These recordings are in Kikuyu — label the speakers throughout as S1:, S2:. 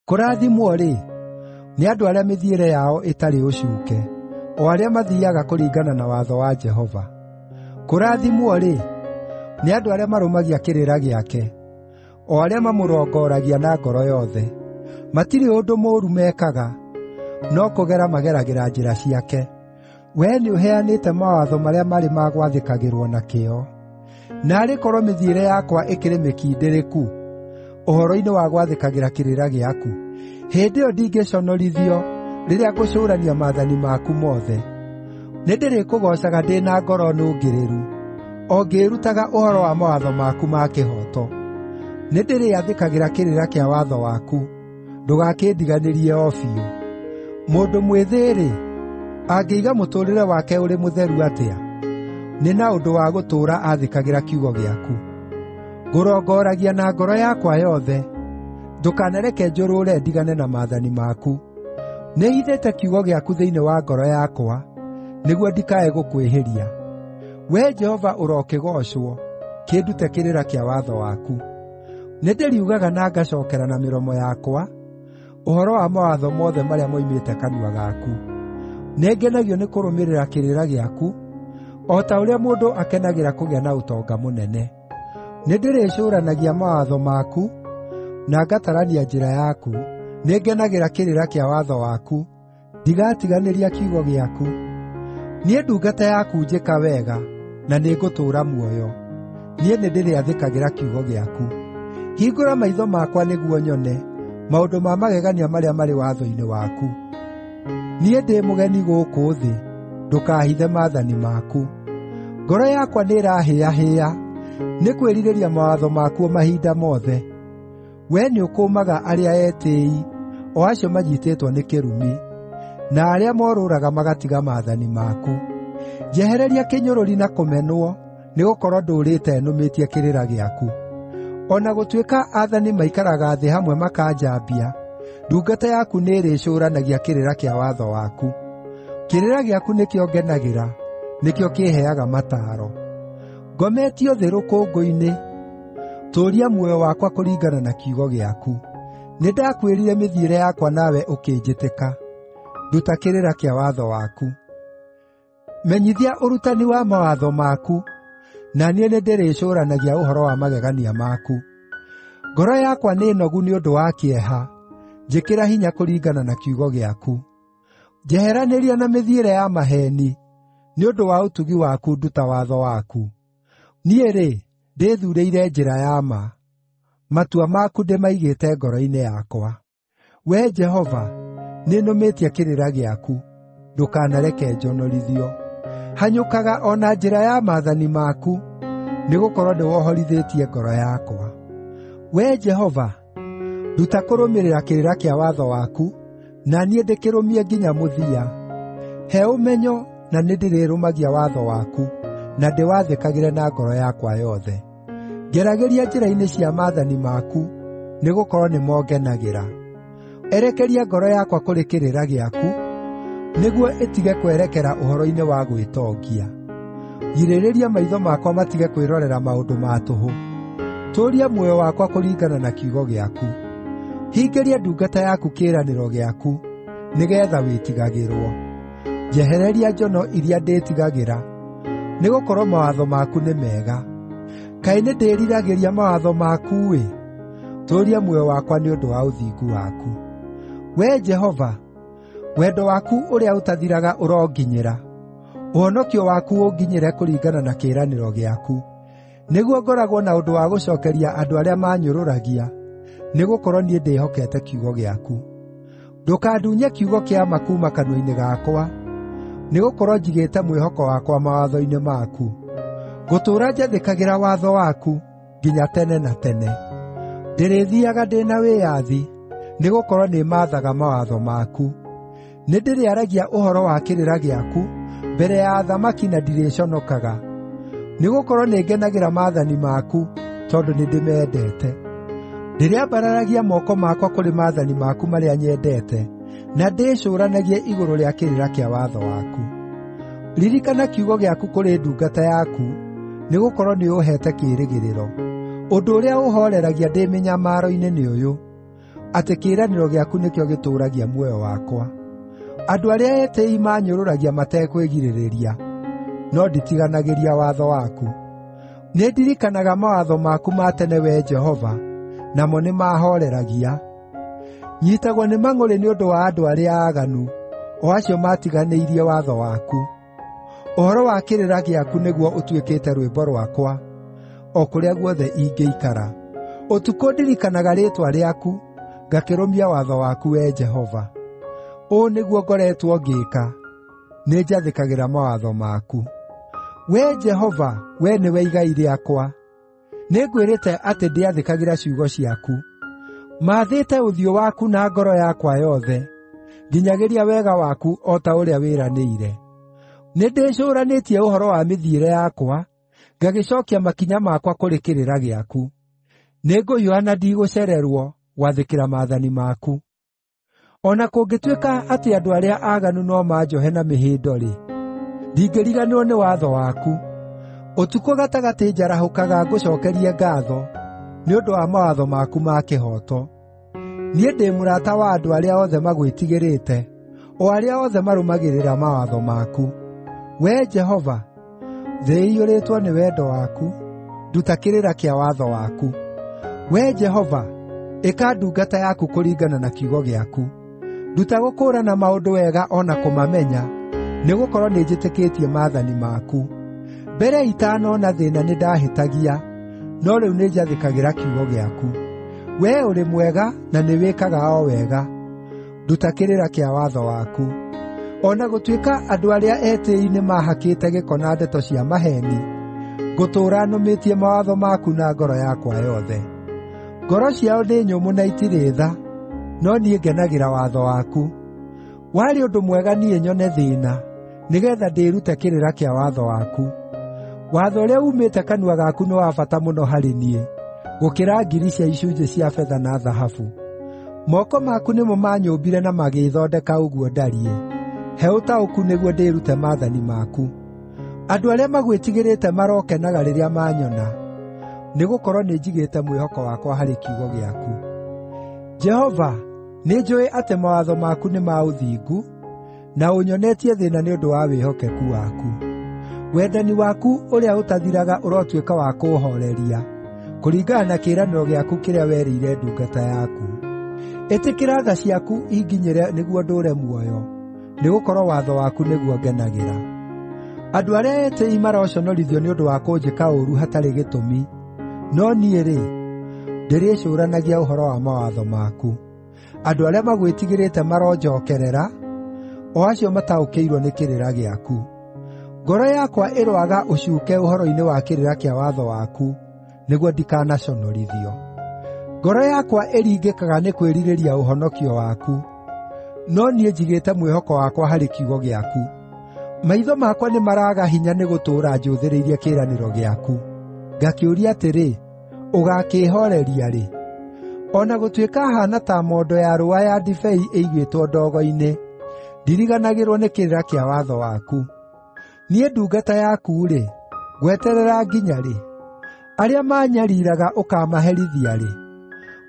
S1: Kũrathimwo-rĩ, nĩ andũ arĩa mĩthiĩre yao ĩtarĩ ũcuuke, o arĩa mathiiaga kũringana na watho wa Jehova. Kũrathimwo-rĩ, nĩ andũ arĩa marũmagia kĩrĩra gĩake, o arĩa mamũrongoragia na ngoro yothe. Matirĩ ũndũ mũũru mekaga, no kũgera mageragĩra njĩra ciake. Wee nĩũheanĩte mawatho marĩa marĩ ma gwathĩkagĩrwo na kĩyo. Naarĩ korwo mĩthiĩre yakwa ĩkĩrĩ mĩkindĩrĩku ũhoro-inĩ wa gwathĩkagĩra kĩrĩra gĩaku, hĩndĩ ĩyo ndingĩconorithio rĩrĩa ngũcũũrania maathani maku mothe. Nĩndĩrĩkũgoocaga ndĩ na ngoro nũngĩrĩru, o ngĩĩrutaga ũhoro wa mawatho maku ma kĩhooto. Nĩndĩrĩathĩkagĩra kĩrĩra kĩa watho waku, ndũgakĩndiganĩrie o biũ. Mũndũ mwĩthĩ-rĩ, angĩiga mũtũũrĩre wake ũrĩ mũtheru atĩa? Nĩ na ũndũ wa gũtũũra aathĩkagĩra kiugo gĩaku. Ngũrongoragia na ngoro yakwa yothe, ndũkanareke njũrũũre ndigane na maathani maku. Nĩhithĩte kiugo gĩaku thĩinĩ wa ngoro yakwa, nĩguo ndikae gũkwĩhĩria. Wee Jehova ũrokĩgoocwo, kĩndute kĩrĩra kĩa watho waku. Nĩndĩriugaga na ngacookera na mĩromo yakwa ũhoro wa mawatho mothe marĩa moimĩte kanua gaku. Nĩngenagio nĩ kũrũmĩrĩra kĩrĩra gĩaku, o ta ũrĩa mũndũ akenagĩra kũgĩa na ũtonga mũnene. Nĩndĩrĩcũũranagia mawatho maku, na ngatarania njĩra yaku. Nĩngenagĩra kĩrĩra kĩa watho waku, ndigatiganĩria kiugo gĩaku. Niĩ ndungata yaku njĩka wega, na nĩngũtũũra muoyo. Niĩ nĩndĩrĩathĩkagĩra kiugo gĩaku. Hingũra maitho makwa nĩguo nyone maũndũ ma magegania marĩa marĩ watho-inĩ waku. Niĩ ndĩ mũgeni gũkũ thĩ, ndũkahithe maathani maku. Ngoro yakwa nĩĩrahĩĩahĩĩa nĩ kwĩrirĩria mawatho maku mahinda mothe. Wee nĩũkũũmaga arĩa etĩĩi, o acio manyiitĩtwo nĩ kĩrumi, na arĩa morũũraga magatiga maathani maku. Njehereria kĩnyũrũri na kũmenwo, nĩgũkorwo ndũũrĩte nũmĩtie kĩrĩra gĩaku. O na gũtuĩka aathani maikaraga thĩ hamwe makanjambia, ndungata yaku nĩĩrĩcũũranagia kĩrĩra kĩa watho waku. Kĩrĩra gĩaku nĩkĩo ngenagĩra, nĩkĩo kĩĩheaga mataaro. Ngometio thĩ rũkũngũ-inĩ, tũũria muoyo wakwa kũringana na kiugo gĩaku. Nĩndakwĩrire mĩthiĩre yakwa nawe ũkĩnjĩtĩka. Nduta kĩrĩra kĩa watho waku. Menyithia ũrutani wa mawatho maku, na niĩ nĩndĩrĩcũũranagia ũhoro wa magegania maku. Ngoro yakwa nĩ nogu nĩ ũndũ wa kĩeha, njĩkĩra hinya kũringana na kiugo gĩaku. Njeheranĩria na mĩthiĩre ya maheeni, nĩ ũndũ wa ũtugi waku nduta watho waku. Niĩ-rĩ, ndĩthuurĩire njĩra ya ma, matua maku ndĩmaigĩte ngoro-inĩ yakwa. Wee Jehova, nĩnũmĩtie kĩrĩra gĩaku, ndũkanareke njonorithio. Hanyũkaga o na njĩra ya maathani maku, nĩgũkorwo nĩwohorithĩtie ngoro yakwa. Wee Jehova, nduta kũrũmĩrĩra kĩrĩra kĩa watho waku, na niĩ ndĩkĩrũmie nginya mũthia. He ũmenyo, na nĩndĩrĩrũmagia watho waku, na ndĩwathĩkagĩre na ngoro yakwa yothe. Ngeragĩria njĩra-inĩ cia maathani maku, nĩgũkorwo nĩmongenagĩra. Erekeria ngoro yakwa kũrĩ kĩrĩra gĩaku, nĩguo ĩtige kwerekera ũhoro-inĩ wa gwĩtongia. Girĩrĩria maitho makwa matige kwĩrorera maũndũ ma tũhũ. Tũũria muoyo wakwa kũringana na kiugo gĩaku. Hingĩria ndungata yaku kĩĩranĩro gĩaku, nĩgeetha wĩtigagĩrwo. Njehereria njono iria ndĩtigagĩra, nĩgũkorwo mawatho maku nĩ mega. Kaĩ nĩndĩriragĩria mawatho maku-ĩ! Tũũria muoyo wakwa nĩ ũndũ wa ũthingu waku. Wee Jehova, wendo waku ũrĩa ũtathiraga ũronginyĩra. Ũhonokio waku ũnginyĩre kũringana na kĩĩranĩro gĩaku, nĩguo ngoragwo na ũndũ wa gũcookeria andũ arĩa manyũrũragia, nĩgũkorwo niĩ ndĩhokete kiugo gĩaku. Ndũkandunye kiugo kĩa ma kuuma kanua-inĩ gakwa, nĩgũkorwo njigĩte mwĩhoko wakwa mawatho-inĩ maku. Ngũtũũra njathĩkagĩra watho waku nginya tene na tene. Ndĩrĩthiiaga ndĩ na wĩyathi, nĩgũkorwo nĩmaathaga mawatho maku. Nĩndĩrĩaragia ũhoro wa kĩrĩra gĩaku mbere ya athamaki na ndirĩconokaga, nĩgũkorwo nĩngenagĩra maathani maku, tondũ nĩndĩmendete. Ndĩrĩambararagia moko makwa kũrĩ maathani maku marĩa nyendete, na ndĩcũũranagie igũrũ rĩa kĩrĩra kĩa watho waku. Ririkana kiugo gĩaku kũrĩ ndungata yaku, nĩgũkorwo nĩũũheete kĩĩrĩgĩrĩro. Ũndũ ũrĩa ũhooreragia ndĩ mĩnyamaro-inĩ nĩ ũyũ: atĩ kĩĩranĩro gĩaku nĩkĩo gĩtũũragia muoyo wakwa. Andũ arĩa etĩĩi maanyũrũragia matekwĩgirĩrĩria, no nditiganagĩria watho waku. Nĩndirikanaga mawatho maku ma tene, Wee Jehova, namo nĩmahooreragia. Nyiitagwo nĩ mang'ũrĩ nĩ ũndũ wa andũ arĩa aaganu, o acio maatiganĩirie watho waku. Ũhoro wa kĩrĩra gĩaku nĩguo ũtuĩkĩte rwĩmbo rwakwa, o kũrĩa guothe ingĩikara. Ũtukũ ndirikanaga rĩĩtwa rĩaku, ngakĩrũmia watho waku, Wee Jehova. Ũũ nĩguo ngoretwo ngĩĩka, nĩnjathĩkagĩra mawatho maku. Wee Jehova, wee nĩwe igai rĩakwa. Nĩngwĩrĩte atĩ ndĩathĩkagĩra ciugo ciaku. Maathĩte ũthiũ waku na ngoro yakwa yothe, nginyagĩria wega waku o ta ũrĩa wĩranĩire. Nĩndĩcũũranĩtie ũhoro wa mĩthiĩre yakwa, ngagĩcookia makinya makwa kũrĩ kĩrĩra gĩaku. Nĩngũhiũha na ndigũcererwo gwathĩkĩra maathani maku. O na kũngĩtuĩka atĩ andũ arĩa aaganu no manjohe na mĩhĩndo-rĩ, ndingĩriganĩrwo nĩ watho waku. Ũtukũ gatagatĩ njarahũkaga ngũcookerie ngaatho nĩ ũndũ wa mawatho maku ma kĩhooto. Niĩ ndĩ mũrata wa andũ arĩa othe magwĩtigĩrĩte, o arĩa othe marũmagĩrĩra mawatho maku. Wee Jehova, thĩ ĩiyũrĩtwo nĩ wendo waku, nduta kĩrĩra kĩa watho waku. Wee Jehova, ĩka ndungata yaku kũringana na kiugo gĩaku. Nduta gũkũũrana maũndũ wega o na kũmamenya, nĩgũkorwo nĩnjĩtĩkĩtie maathani maku. Mbere itanona thĩĩna nĩndahĩtagia, no rĩu nĩnjathĩkagĩra kiugo gĩaku. Wee ũrĩ mwega na nĩwĩkaga o wega. Nduta kĩrĩra kĩa watho waku. O na gũtuĩka andũ arĩa etĩĩi nĩmahakĩte gĩko na ndeto cia maheeni, ngũtũũra nũmĩtie mawatho maku na ngoro yakwa yothe. Ngoro ciao nĩ nyũmũ na itirĩ tha, no niĩ ngenagĩra watho waku. Warĩ ũndũ mwega niĩ nyone thĩĩna, nĩgeetha ndĩrute kĩrĩra kĩa watho waku. Watho ũrĩa uumĩte kanua gaku nĩ wa bata mũno harĩ niĩ, gũkĩra ngiri cia icunjĩ cia betha na thahabu. Moko maku nĩmo manyũmbire na magĩĩthondeka ũguo ndariĩ. He ũtaũku nĩguo ndĩrute maathani maku. Andũ arĩa magwĩtigĩrĩte marokenaga rĩrĩa manyona, nĩgũkorwo nĩnjigĩte mwĩhoko wakwa harĩ kiugo gĩaku. Jehova, nĩnjũũĩ atĩ mawatho maku nĩ ma ũthingu, na ũnyonetie thĩĩna nĩ ũndũ wa wĩhokeku waku. Wendani waku ũrĩa ũtathiraga ũrotuĩka wa kũũhooreria, kũringana na kĩĩranĩro gĩaku kĩrĩa werĩire ndungata yaku. Ĩtĩkĩra tha ciaku inginyĩre nĩguo ndũũre muoyo, nĩgũkorwo watho waku nĩguo ngenagĩra. Andũ arĩa etĩĩi maroconorithio nĩ ũndũ wa kũnjĩka ũũru hatarĩ gĩtũmi, no niĩ-rĩ, ndĩrĩcũũranagia ũhoro wa mawatho maku. Andũ arĩa magwĩtigĩrĩte maronjookerera, o acio mataũkĩirwo nĩ kĩrĩra gĩaku. Ngoro yakwa ĩroaga ũcuuke ũhoro-inĩ wa kĩrĩra kĩa watho waku, nĩguo ndikanaconorithio. Ngoro yakwa ĩringĩkaga nĩ kwĩrirĩria ũhonokio waku, no niĩ njigĩte mwĩhoko wakwa harĩ kiugo gĩaku. Maitho makwa nĩmaraga hinya nĩ gũtũũra njũthĩrĩirie kĩĩranĩro gĩaku. Ngakĩũria atĩrĩ, ũgakĩĩhooreria rĩ? O na gũtuĩka haana ta mondo ya rũũa ya ndibei ĩigĩtwo ndogo-inĩ, ndiriganagĩrwo nĩ kĩrĩra kĩa watho waku. Niĩ ndungata yaku-rĩ, ngweterera nginya rĩ? Arĩa maanyariiraga ũkaamaherithia rĩ?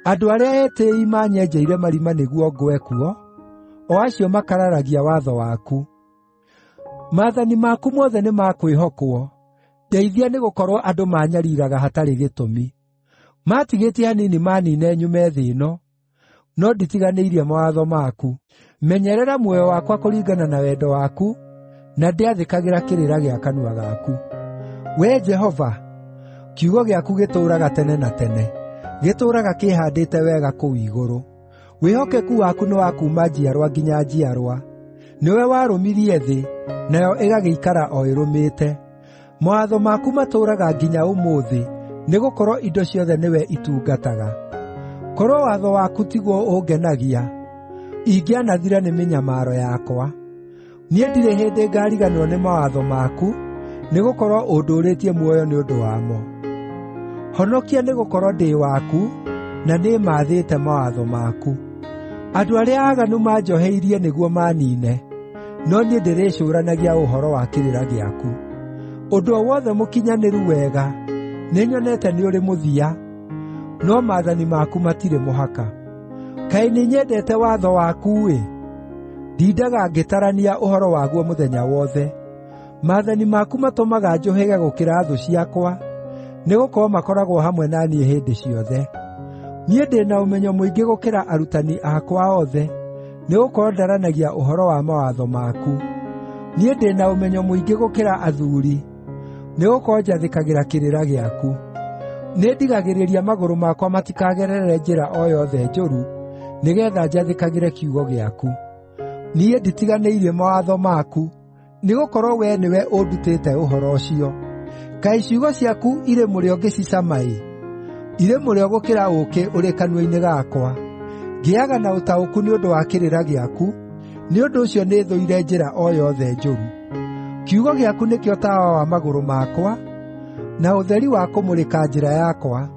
S1: Andũ arĩa etĩĩi manyenjeire marima nĩguo ngwe kuo, o acio makararagia watho waku. Maathani maku mothe nĩ ma kwĩhokwo, ndeithia nĩgũkorwo andũ maanyariiraga hatarĩ gĩtũmi. Maatigĩtie hanini maniine nyume thĩ ĩno, no nditiganĩirie mawatho maku. Menyerera muoyo wakwa kũringana na wendo waku, na ndĩathĩkagĩra kĩrĩra gĩa kanua gaku. Wee Jehova, kiugo gĩaku gĩtũũraga tene na tene, gĩtũũraga kĩhaandĩte wega kũu igũrũ. Wĩhokeku waku nĩ wa kuuma njiarwa nginya njiarwa. Nĩwe warũmirie thĩ, nayo ĩgagĩikara o ĩrũmĩte. Mawatho maku matũũraga nginya ũmũthĩ, nĩgũkorwo indo ciothe nĩwe itungataga. Korwo watho waku tiguo ũngenagia, ingĩanathira nĩ mĩnyamaro yakwa. Niĩ ndirĩ hĩndĩ ngaariganĩrwo nĩ mawatho maku, nĩgũkorwo ũndũũrĩtie muoyo nĩ ũndũ wamo. Honokia nĩgũkorwo ndĩ waku, na nĩĩmathĩte mawatho maku. Andũ arĩa aaganu manjoheirie nĩguo maniine, no niĩ ndĩrĩcũũranagia ũhoro wa kĩrĩra gĩaku. Ũndũ o wothe mũkinyanĩru wega, nĩnyonete nĩ ũrĩ mũthia, no maathani maku matirĩ mũhaka. Kaĩ nĩnyendete watho waku-ĩ! Ndindaga ngĩtarania ũhoro waguo mũthenya wothe. Maathani maku matũmaga njũhĩge gũkĩra thũ ciakwa, nĩgũkorwo makoragwo hamwe na niĩ hĩndĩ ciothe. Niĩ ndĩ na ũmenyo mũingĩ gũkĩra arutani akwa othe, nĩgũkorwo ndaranagia ũhoro wa mawatho maku. Niĩ ndĩ na ũmenyo mũingĩ gũkĩra athuuri, nĩgũkorwo njathĩkagĩra kĩrĩra gĩaku. Nĩndigagĩrĩria magũrũ makwa matikagerere njĩra o yothe njũru, nĩgeetha njathĩkagĩre kiugo gĩaku. Niĩ nditiganĩirie mawatho maku, nĩgũkorwo wee nĩwe ũndutĩte ũhoro ũcio. Kaĩ ciugo ciaku irĩ mũrĩo ngĩcicama-ĩ! Irĩ mũrĩo gũkĩra ũũkĩ ũrĩ kanua-inĩ gakwa. Ngĩaga na ũtaũku nĩ ũndũ wa kĩrĩra gĩaku, nĩ ũndũ ũcio nĩthũire njĩra o yothe njũru. Kiugo gĩaku nĩkĩo tawa wa magũrũ makwa, na ũtheri wa kũmũrĩka njĩra yakwa.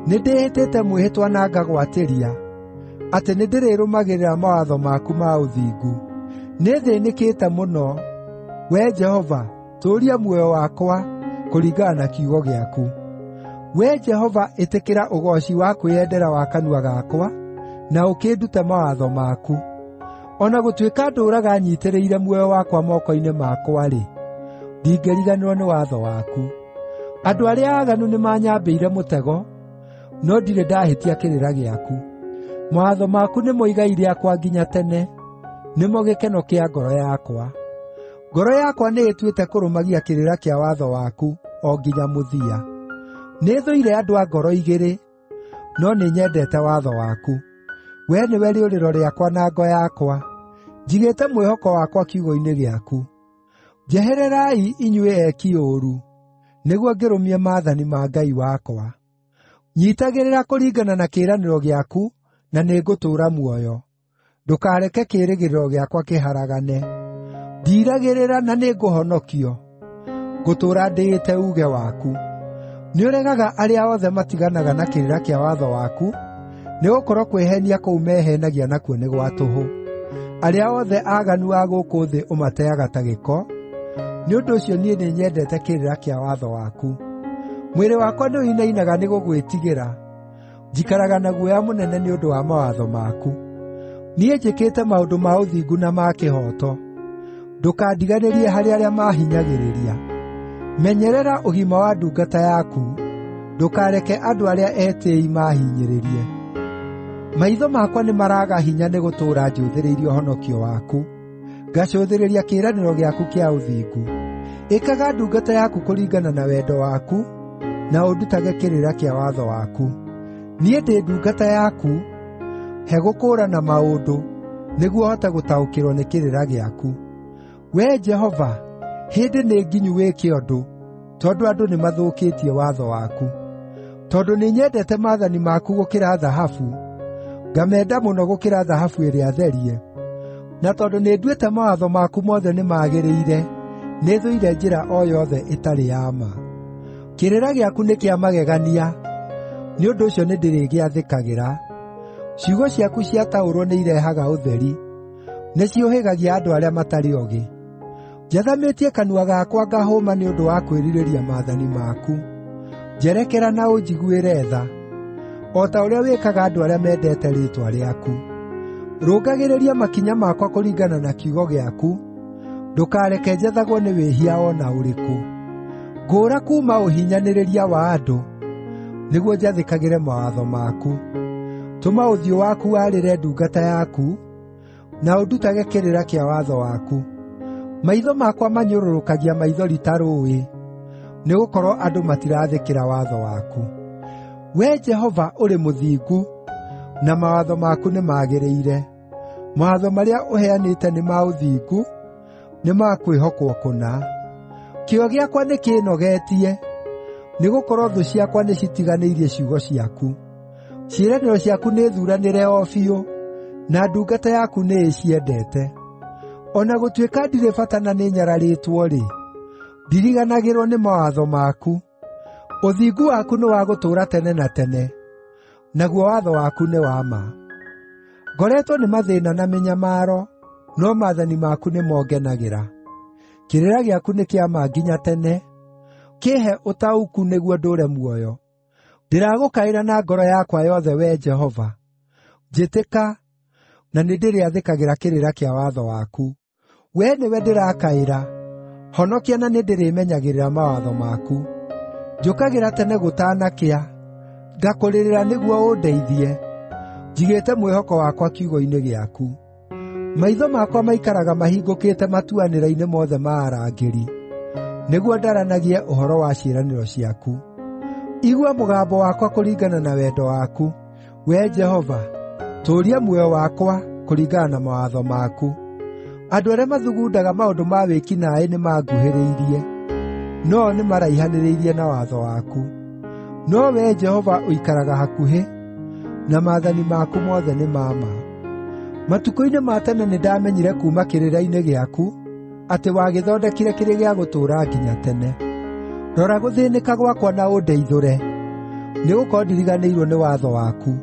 S1: Nĩndĩhĩtĩte mwĩhĩtwa na ngagwatĩria, atĩ nĩndĩrĩrũmagĩrĩra mawatho maku ma ũthingu. Nĩthĩnĩkĩte mũno, Wee Jehova, tũũria muoyo wakwa kũringana na kiugo gĩaku. Wee Jehova, ĩtĩkĩra ũgooci wa kwĩyendera wa kanua gakwa, na ũkĩndute mawatho maku. O na gũtuĩka ndũũraga nyiitĩrĩire muoyo wakwa moko-inĩ makwa-rĩ, ndingĩriganĩrwo nĩ watho waku. Andũ arĩa aaganu nĩmanyambĩire mũtego, no ndirĩ ndahĩtia kĩrĩra gĩaku. Mawatho maku nĩmo igai rĩakwa nginya tene, nĩmo gĩkeno kĩa ngoro yakwa. Ngoro yakwa nĩĩtuĩte kũrũmagia kĩrĩra kĩa watho waku o nginya mũthia. Nĩthũire andũ a ngoro igĩrĩ, no nĩnyendete watho waku. Wee nĩwe rĩũrĩro rĩakwa na ngo yakwa, njigĩte mwĩhoko wakwa kiugo-inĩ gĩaku. Njehererai inyuĩ eki ũũru, nĩguo ngĩrũmie maathani ma Ngai wakwa. Nyiitagĩrĩra kũringana na kĩĩranĩro gĩaku, na nĩngũtũũra muoyo. Ndũkareke kĩĩrĩgĩrĩro gĩakwa kĩharagane. Ndiiragĩrĩra na nĩngũhonokio. Ngũtũũra ndĩĩte uuge waku. Nĩũregaga arĩa othe matiganaga na kĩrĩra kĩa watho waku, nĩgũkorwo kwĩheenia kũu meheenagia nakuo nĩ gwa tũhũ. Arĩa othe aaganu a gũkũ thĩ ũmateaga ta gĩko, nĩ ũndũ ũcio niĩ nĩnyendete kĩrĩra kĩa watho waku. Mwĩrĩ wakwa nĩũinainaga nĩ gũgwĩtigĩra, njikaraga na guoya mũnene nĩ ũndũ wa mawatho maku. Niĩ njĩkĩte maũndũ ma ũthingu na ma kĩhooto. Ndũkandiganĩrie harĩ arĩa maahinyagĩrĩria. Menyerera ũgima wa ndungata yaku, ndũkareke andũ arĩa etĩĩi maahinyĩrĩrie. Maitho makwa nĩmaraga hinya nĩ gũtũũra njũthĩrĩirie ũhonokio waku, ngacũthĩrĩria kĩĩranĩro gĩaku kĩa ũthingu. Ĩkaga ndungata yaku kũringana na wendo waku, na ũndutage kĩrĩra kĩa watho waku. Niĩ ndĩ ndungata yaku, he gũkũũrana maũndũ, nĩguo hote gũtaũkĩrwo nĩ kĩrĩra gĩaku. Wee Jehova, hĩndĩ nĩ nginyu wĩke ũndũ, tondũ andũ nĩmathũkĩtie watho waku. Tondũ nĩnyendete maathani maku gũkĩra thahabu, ngamenda mũno gũkĩra thahabu ĩrĩa therie, na tondũ nĩnduĩte mawatho maku mothe nĩmagĩrĩire, nĩthũire njĩra o yothe ĩtarĩ ya ma. Kĩrĩra gĩaku nĩ kĩa magegania, nĩ ũndũ ũcio nĩndĩrĩgĩathĩkagĩra. Ciugo ciaku ciataũrwo nĩirehaga ũtheri, nĩciũhĩgagia andũ arĩa matarĩ oogĩ. Njathamĩtie kanua gakwa ngahũma nĩ ũndũ wa kwĩrirĩria maathani maku. Njerekera na ũnjiguĩre tha, o ta ũrĩa wĩkaga andũ arĩa mendete rĩĩtwa rĩaku. Rũngagĩrĩria makinya makwa kũringana na kiugo gĩaku, ndũkareke njathagwo nĩ wĩhia o na ũrĩkũ. Ngũũra kuuma ũhinyanĩrĩria wa andũ, nĩguo njathĩkagĩre mawatho maku. Tũma ũthiũ waku warĩre ndungata yaku, na ũndutage kĩrĩra kĩa watho waku. Maitho makwa manyũrũrũkagia maithori ta rũũĩ, nĩgũkorwo andũ matirathĩkĩra watho waku. Wee Jehova ũrĩ mũthingu, na mawatho maku nĩmagĩrĩire. Mawatho marĩa ũheanĩte nĩ ma ũthingu, nĩ ma kwĩhokwo kũna. Kĩyo gĩakwa nĩkĩĩnogetie, nĩgũkorwo thũ ciakwa nĩcitiganĩirie ciugo ciaku. Ciĩranĩro ciaku nĩ thuuranĩre o biũ, na ndungata yaku nĩĩciendete. O na gũtuĩka ndirĩ bata na nĩnyararĩtwo-rĩ, ndiriganagĩrwo nĩ mawatho maku. Ũthingu waku nĩ wa gũtũũra tene na tene, naguo watho waku nĩ wa ma. Ngoretwo nĩ mathĩĩna na mĩnyamaro, no maathani maku nĩmongenagĩra. Kĩrĩra gĩaku nĩ kĩa ma nginya tene, kĩĩhe ũtaũku nĩguo ndũũre muoyo. Ndĩragũkaĩra na ngoro yakwa yothe, Wee Jehova. Njĩtĩka, na nĩndĩrĩathĩkagĩra kĩrĩra kĩa watho waku. Wee nĩwe ndĩrakaĩra, honokia na nĩndĩrĩmenyagĩrĩra mawatho maku. Njũkagĩra tene gũtanakĩa, ngakũrĩrĩra nĩguo ũndeithie, njigĩte mwĩhoko wakwa kiugo-inĩ gĩaku. Maitho makwa maikaraga mahingũkĩte matuanĩra-inĩ mothe ma arangĩri, nĩguo ndaranagie ũhoro wa ciĩranĩro ciaku. Igua mũgambo wakwa kũringana na wendo waku, Wee Jehova, tũũria muoyo wakwa kũringana na mawatho maku. Andũ arĩa mathugundaga maũndũ ma wĩki naĩ nĩmanguhĩrĩirie, no nĩmaraihanĩrĩirie na watho waku. No Wee Jehova ũikaraga hakuhĩ, na maathani maku mothe nĩ ma ma. Matukũ-inĩ ma tene nĩndamenyire kuuma kĩrĩra-inĩ gĩaku atĩ wagĩthondekire kĩrĩ gĩa gũtũũra nginya tene. Rora gũthĩĩnĩka gwakwa na ũndeithũre, nĩgũkorwo ndiriganĩirwo nĩ watho waku.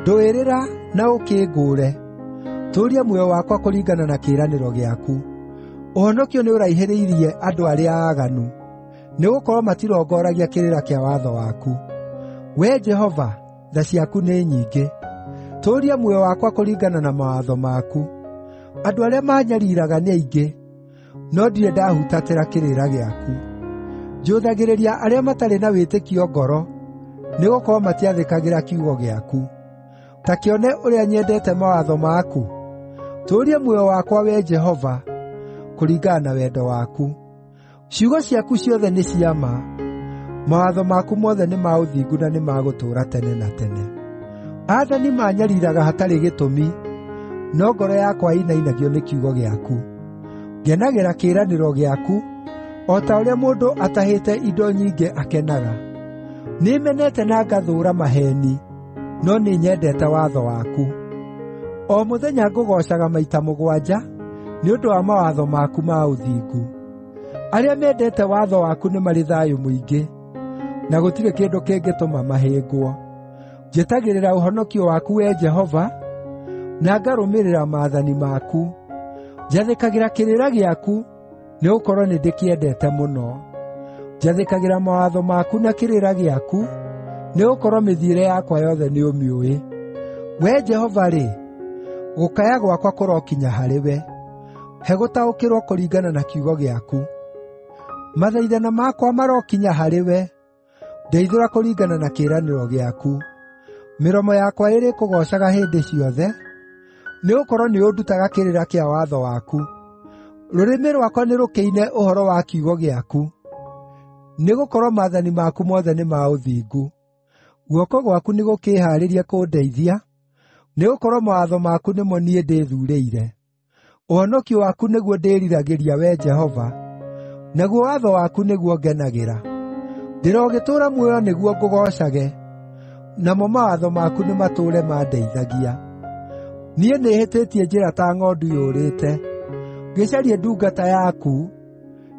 S1: Ndũĩrĩra na ũkĩngũũre, tũũria muoyo wakwa kũringana na kĩĩranĩro gĩaku. Ũhonokio nĩũraihĩrĩirie andũ arĩa aaganu, nĩgũkorwo matirongoragia kĩrĩra kĩa watho waku. Wee Jehova, tha ciaku nĩ nyingĩ. Tũũria muoyo wakwa kũringana na mawatho maku. Andũ arĩa maanyariiraga nĩ aingĩ, no ndirĩ ndahutatĩra kĩrĩra gĩaku. Njũthagĩrĩria arĩa matarĩ na wĩtĩkio ngoro, nĩgũkorwo matiathĩkagĩra kiugo gĩaku. Ta kĩone ũrĩa nyendete mawatho maku. Tũũria muoyo wakwa, Wee Jehova, kũringana na wendo waku. Ciugo ciaku ciothe nĩ cia ma, mawatho maku mothe nĩ ma ũthingu na nĩ ma gũtũũra tene na tene. Aathani maanyariiraga hatarĩ gĩtũmi, no ngoro yakwa ĩinainagio nĩ kiugo gĩaku. Ngenagĩra kĩĩranĩro gĩaku, o ta ũrĩa mũndũ atahĩte indo nyingĩ akenaga. Nĩmenete na ngathũũra maheeni, no nĩnyendete watho waku. O mũthenya ngũgoocaga maita 7 nĩ ũndũ wa mawatho maku ma ũthingu. Arĩa mendete watho waku nĩ marĩ thayũ mũingĩ, na gũtirĩ kĩndũ kĩngĩtũma mahĩngwo. Njĩtagĩrĩra ũhonokio waku, Wee Jehova, na ngarũmĩrĩra maathani maku. Njathĩkagĩra kĩrĩra gĩaku, nĩgũkorwo nĩndĩkĩendete mũno. Njathĩkagĩra mawatho maku na kĩrĩra gĩaku, nĩgũkorwo mĩthiĩre yakwa yothe nĩũmĩũĩ. Wee Jehova-rĩ, gũkaya gwakwa kũrokinya harĩwe. He gũtaũkĩrwo kũringana na kiugo gĩaku. Mathaithana makwa marokinya harĩwe, ndeithũra kũringana na kĩĩranĩro gĩaku. Mĩromo yakwa ĩrĩkũgoocaga hĩndĩ ciothe, nĩgũkorwo nĩũndutaga kĩrĩra kĩa watho waku. Rũrĩmĩ rwakwa nĩrũkĩine ũhoro wa kiugo gĩaku, nĩgũkorwo maathani maku mothe nĩ ma ũthingu. Guoko gwaku nĩgũkĩĩhaarĩrie kũndeithia, nĩgũkorwo mawatho maku nĩmo niĩ ndĩthuurĩire. Ũhonokio waku nĩguo ndĩriragĩria, Wee Jehova, naguo watho waku nĩguo ngenagĩra. Ndĩrogĩtũũra muoyo nĩguo ngũgoocage, namo mawatho maku nĩmatũũre mandeithagia. Niĩ nĩhĩtĩtie njĩra ta ng'ondu yũrĩte, ngĩcarie ndungata yaku,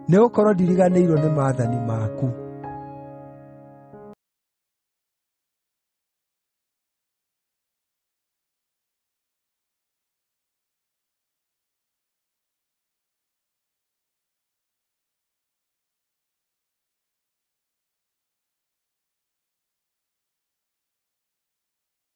S1: nĩgũkorwo ndiriganĩirwo nĩ maathani maku.